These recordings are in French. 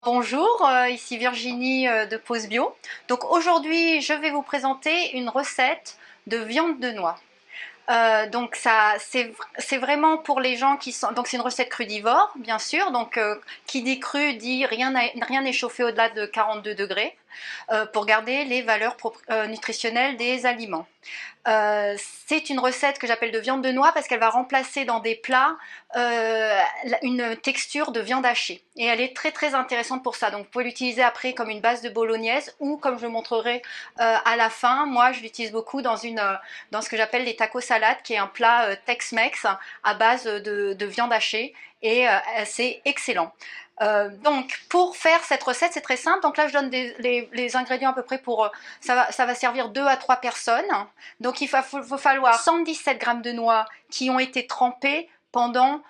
Bonjour, ici Virginie de Pause Bio. Donc aujourd'hui, je vais vous présenter une recette de viande de noix. Donc ça, c'est vraiment pour les gens qui sont. Donc c'est une recette crudivore, bien sûr. Donc qui dit cru dit rien n'est chauffé au-delà de 42 degrés pour garder les valeurs nutritionnelles des aliments. C'est une recette que j'appelle de viande de noix parce qu'elle va remplacer dans des plats une texture de viande hachée. Et elle est très très intéressante pour ça. Donc vous pouvez l'utiliser après comme une base de bolognaise ou comme je montrerai à la fin. Moi je l'utilise beaucoup dans ce que j'appelle les tacos salades, qui est un plat Tex-Mex à base de viande hachée. Et c'est excellent. Donc pour faire cette recette, c'est très simple. Donc là je donne les ingrédients à peu près pour ça va servir 2 à 3 personnes. Donc il faut falloir 117 g de noix qui ont été trempées pendant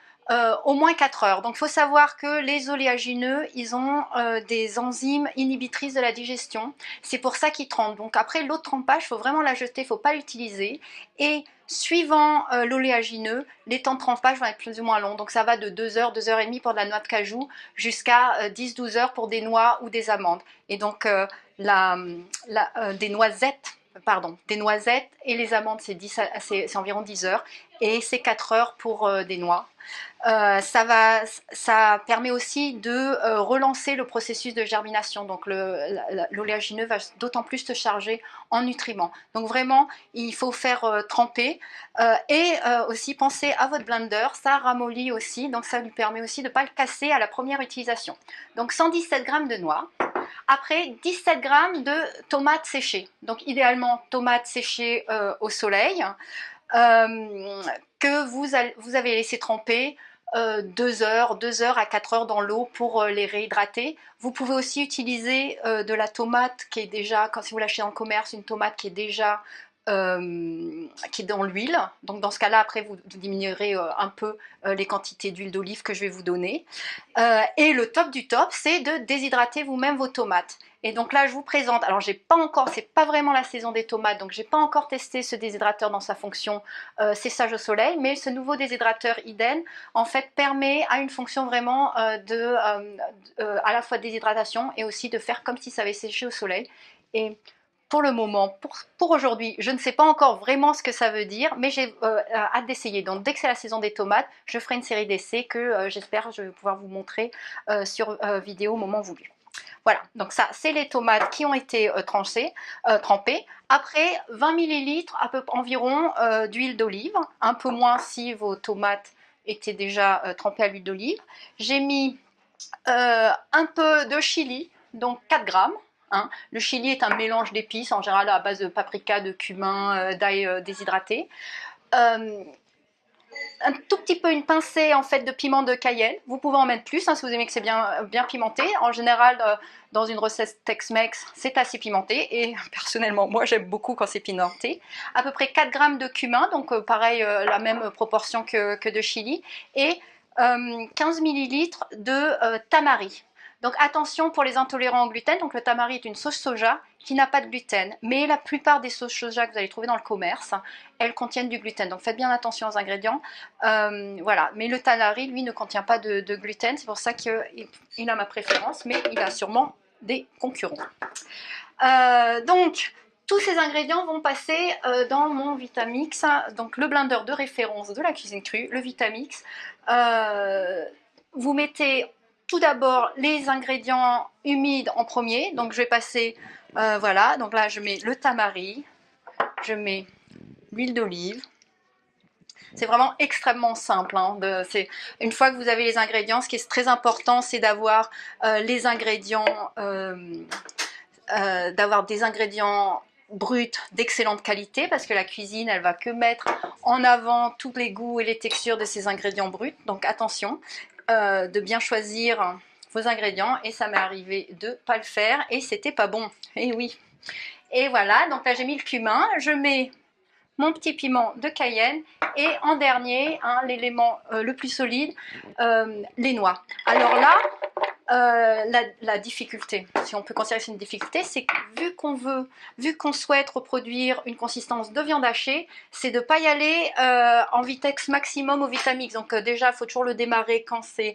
au moins 4 heures. Donc il faut savoir que les oléagineux, ils ont des enzymes inhibitrices de la digestion. C'est pour ça qu'ils trempent. Donc après l'eau de trempage, il faut vraiment la jeter, il ne faut pas l'utiliser. Et suivant l'oléagineux, les temps de trempage vont être plus ou moins longs. Donc ça va de 2 heures, 2 heures et demie pour de la noix de cajou jusqu'à 10-12 heures pour des noix ou des amandes. Et donc des noisettes et les amandes, c'est environ 10 heures et c'est 4 heures pour des noix. Ça permet aussi de relancer le processus de germination. Donc l'oléagineux va d'autant plus se charger en nutriments. Donc vraiment, il faut faire tremper et aussi penser à votre blender. Ça ramollit aussi, donc ça lui permet aussi de ne pas le casser à la première utilisation. Donc 117 g de noix. Après, 17 g de tomates séchées. Donc idéalement, tomates séchées au soleil. Que vous avez laissé tremper 2 heures à 4 heures dans l'eau pour les réhydrater. Vous pouvez aussi utiliser de la tomate qui est déjà, si vous l'achetez dans le commerce, une tomate qui est déjà qui est dans l'huile. Donc dans ce cas-là, après vous diminuerez un peu les quantités d'huile d'olive que je vais vous donner. Et le top du top, c'est de déshydrater vous-même vos tomates. Et donc là, je vous présente, alors j'ai pas encore, c'est pas vraiment la saison des tomates, donc j'ai pas encore testé ce déshydrateur dans sa fonction séchage au soleil, mais ce nouveau déshydrateur Iden, en fait, permet à une fonction vraiment à la fois de déshydratation et aussi de faire comme si ça avait séché au soleil. Et pour le moment, pour aujourd'hui, je ne sais pas encore vraiment ce que ça veut dire, mais j'ai hâte d'essayer. Donc dès que c'est la saison des tomates, je ferai une série d'essais que j'espère je vais pouvoir vous montrer sur vidéo au moment voulu. Voilà, donc ça c'est les tomates qui ont été trempées. Après 20 ml environ d'huile d'olive, un peu moins si vos tomates étaient déjà trempées à l'huile d'olive. J'ai mis un peu de chili, donc 4 grammes. Hein. Le chili est un mélange d'épices, en général à base de paprika, de cumin, d'ail déshydraté. Un tout petit peu une pincée en fait de piment de Cayenne. Vous pouvez en mettre plus si vous aimez que c'est bien pimenté. En général, dans une recette Tex-Mex, c'est assez pimenté et personnellement, moi j'aime beaucoup quand c'est pimenté. À peu près 4 grammes de cumin, donc pareil, la même proportion que de chili, et 15 ml de tamari. Donc attention pour les intolérants au gluten, donc le tamari est une sauce soja qui n'a pas de gluten, mais la plupart des sauces soja que vous allez trouver dans le commerce, elles contiennent du gluten, donc faites bien attention aux ingrédients. Voilà, mais le tamari, lui, ne contient pas de gluten, c'est pour ça qu'il a ma préférence, mais il a sûrement des concurrents. Donc, tous ces ingrédients vont passer dans mon Vitamix, donc le blender de référence de la cuisine crue, le Vitamix. Vous mettez tout d'abord les ingrédients humides en premier, donc je vais passer, voilà, donc là je mets le tamari, je mets l'huile d'olive. C'est vraiment extrêmement simple. Hein, une fois que vous avez les ingrédients, ce qui est très important, c'est d'avoir les ingrédients, d'avoir des ingrédients bruts d'excellente qualité, parce que la cuisine, elle va que mettre en avant tous les goûts et les textures de ces ingrédients bruts. Donc attention. De bien choisir vos ingrédients, et ça m'est arrivé de ne pas le faire et c'était pas bon, et oui. Et voilà, donc là j'ai mis le cumin, je mets mon petit piment de Cayenne et en dernier, l'élément le plus solide, les noix. Alors là, la difficulté, si on peut considérer que c'est une difficulté, c'est que vu qu'on souhaite reproduire une consistance de viande hachée, c'est de ne pas y aller en vitesse maximum au Vitamix. Donc déjà, il faut toujours le démarrer quand c'est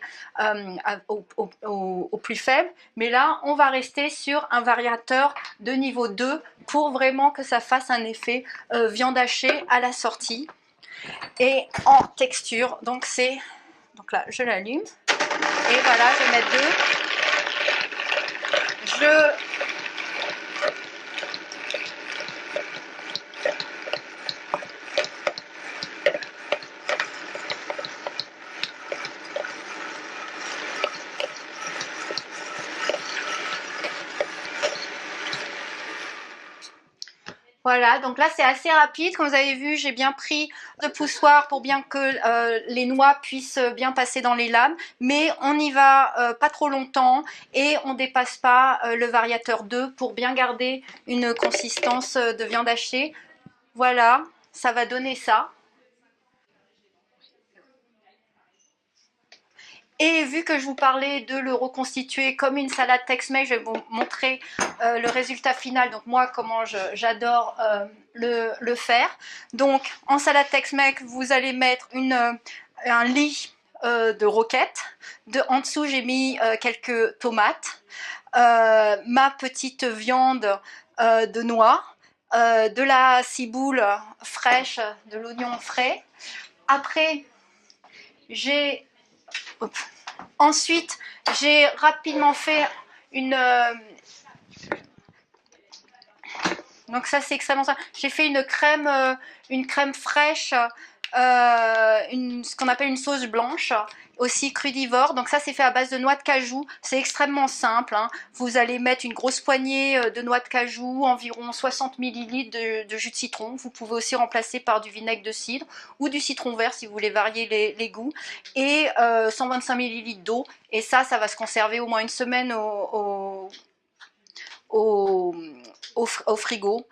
au plus faible. Mais là, on va rester sur un variateur de niveau 2 pour vraiment que ça fasse un effet viande hachée à la sortie. Et en texture, donc là, je l'allume. Et voilà, je vais mettre 2. Voilà, donc là c'est assez rapide, comme vous avez vu, j'ai bien pris de poussoir pour bien que les noix puissent bien passer dans les lames, mais on y va pas trop longtemps et on dépasse pas le variateur 2 pour bien garder une consistance de viande hachée. Voilà, ça va donner ça. Et vu que je vous parlais de le reconstituer comme une salade Tex-Mex, je vais vous montrer le résultat final. Donc moi, comment j'adore le faire. Donc en salade Tex-Mex, vous allez mettre un lit de roquettes. En dessous, j'ai mis quelques tomates, ma petite viande de noix, de la ciboule fraîche, de l'oignon frais. Après, j'ai... Ensuite, j'ai rapidement fait donc ça c'est extrêmement simple. J'ai fait une crème fraîche, ce qu'on appelle une sauce blanche, aussi crudivore. Donc ça c'est fait à base de noix de cajou. C'est extrêmement simple, hein. Vous allez mettre une grosse poignée de noix de cajou, environ 60 ml de jus de citron. Vous pouvez aussi remplacer par du vinaigre de cidre ou du citron vert si vous voulez varier les goûts. Et 125 ml d'eau. Et ça va se conserver au moins une semaine au frigo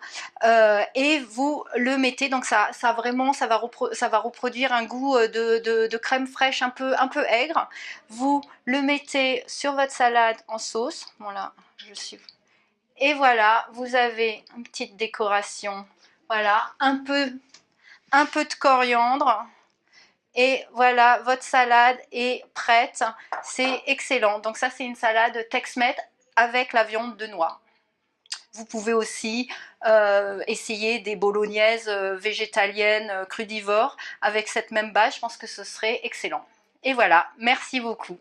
et vous le mettez, donc ça va reproduire un goût de crème fraîche un peu aigre. Vous le mettez sur votre salade en sauce. Voilà, et voilà, vous avez une petite décoration. Voilà, un peu de coriandre. Et voilà, votre salade est prête. C'est excellent. Donc ça, c'est une salade Tex-Mex avec la viande de noix. Vous pouvez aussi essayer des bolognaises végétaliennes crudivores avec cette même base. Je pense que ce serait excellent. Et voilà, merci beaucoup.